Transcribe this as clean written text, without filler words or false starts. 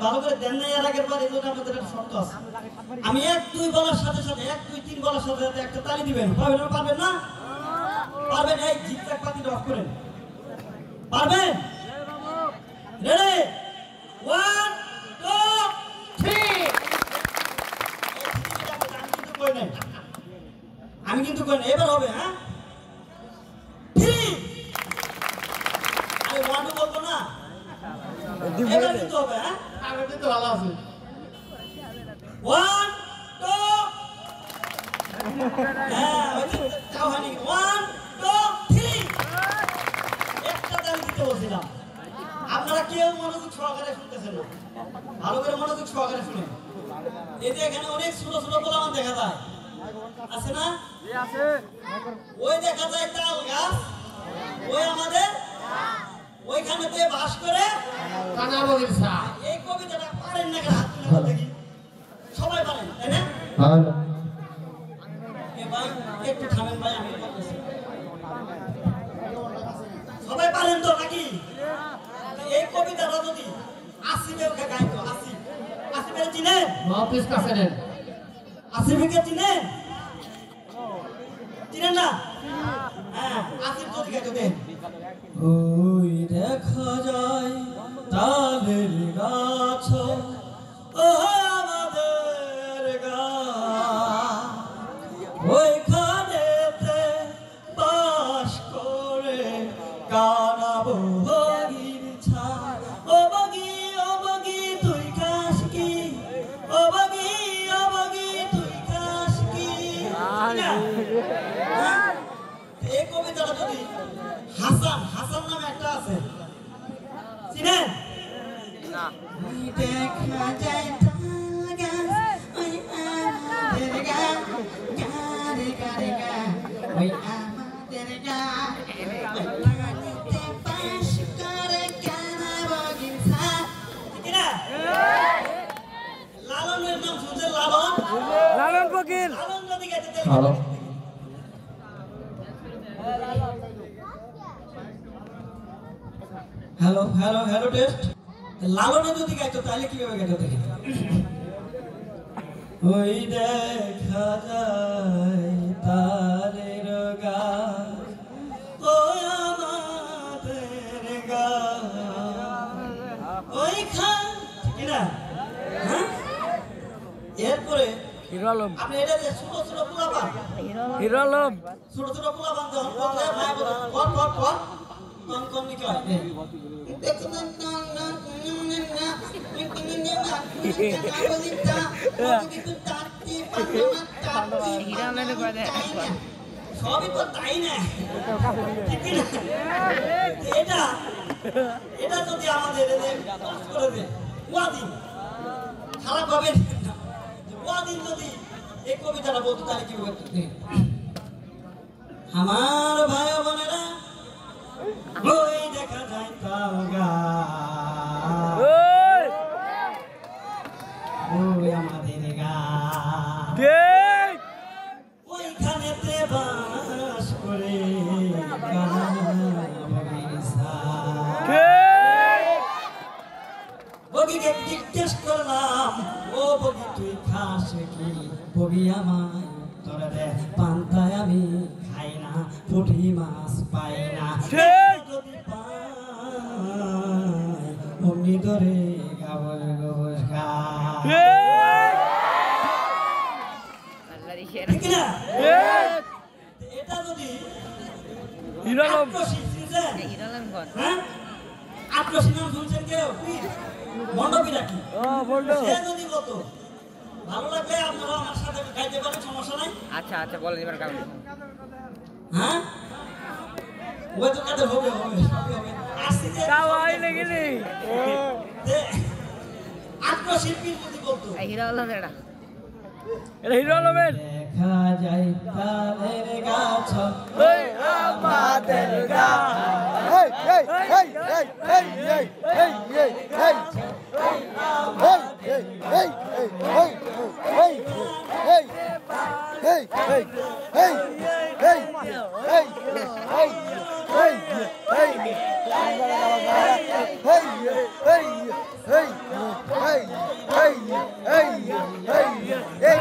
ভালো করে দেন না এর আগের বার এজন্য আমাদের একটা শর্ত আছে আমি 1 2 বলার সাথে সাথে 1 2 3 বলার সাথে সাথে একটা তালি দিবেন পারবেন না পারবেন না পারবেন এই জিতটাক পাতিটা অফ করেন পারবেন রেডি 1 2 3 আমি কিন্তু কই না এবার হবে হ্যাঁ 3 আরে 1 বলবো না এবার কিন্তু হবে হ্যাঁ আগে তো ভালো আছে 1 2 হ্যাঁ ওই তো তাও হয়নি 1 2 3 একটা তালি দিতে বলছিলাম আপনারা কেউ মনোযোগ সহকারে শুনতেছেন না ভালো করে মনোযোগ সহকারে শুনেন এই যে এখানে অনেক ছোট ছোট পোলাপান দেখা যায় আছে না আছে ওই দেখা যায় তাল গাছ ওই আমাদের ওইখানেতে বাস করে কানা বগির ছা এই কবিতাটা পারেন না হাত তুলে দেখি সবাই পারেন তাই না হ্যাঁ এ ভাই একটু থামেন ভাই আমি বলতেছি সবাই পারেন তো নাকি এই কবিতাটা যদি আসিফের গাইতো আসিফের চিনেন মহাপিস কাছে নেন আসিফকে চিনেন চিনেন না হ্যাঁ আসিফ যদি গাইতো দেন ওই দেখা যায় তালের গাছ ও আমাদের গাছ ওইখানেতে বাস করে কানাবো বগির ছা ও বগি তুই খাস কি ও বগি তুই খাস কি এই কবিতাটা যদি হাসান নামে একটা আছে চিনেন না দেখা যায় তাল গাছ ওই আমাদের গাছ গারে গারে গা ওই আমাদের গাছ ওইখানেতে বাস করে কানা বগির ছা ঠিক না লালনের নাম শুনছেন লালন ফকির লালন যদি গাইতে ভালো হ্যালো টেস্ট লালনে যদি গাইতো তাহলে কিভাবে গাইতো দেখি ওই দেখা যায় তারের গাছ ওই আমাদের গাছ ওইখান ঠিক না হ্যাঁ এরপরে হিরো আলম আপনি এটা যে ছোট ছোট পোলাপান হিরো আলম ছোট ছোট পোলাপান যখন বলতে ভাই কর কোন নি কয় সবই তো তাই না এটা যদি আমাদের করে দেয় ওয়াদিন খারাপ হবে ওয়াদিন যদি এই কবিতাটা বলতো তাহলে কি করতে আমার ভাই বোনেরা ওই দেখা যায় তাল গাছ ওই আমাদের গাছ ওইখানেতে বাস করে বগিকে জিজ্ঞেস করলাম ও বগি তুই খাস কি বগি আমায় তোরা দে পান্তায় আমি খাই না পুঁটি মাছ পাই না যদি পাই অমনি ধরে গাবর গোবর খা এটা যদি আক্রোশী নাম শুনছেন কেউ মণ্ডপী রাখি সে যদি বলতো ভালো লাগলে আপনারা আমার সাথে গাইতে পারেন সমস্যা নাই আচ্ছা আচ্ছা বলেন এবার গান হ্যাঁ ওই তো কাদের হবে আসছে গাওয়াই লাগেনি আত্মশিল্পীর যদি বলতো হিরো আলম এটা হিরো আলমের দেখা যায় তালের গাছ ওই আমাদের গাছ hey, এই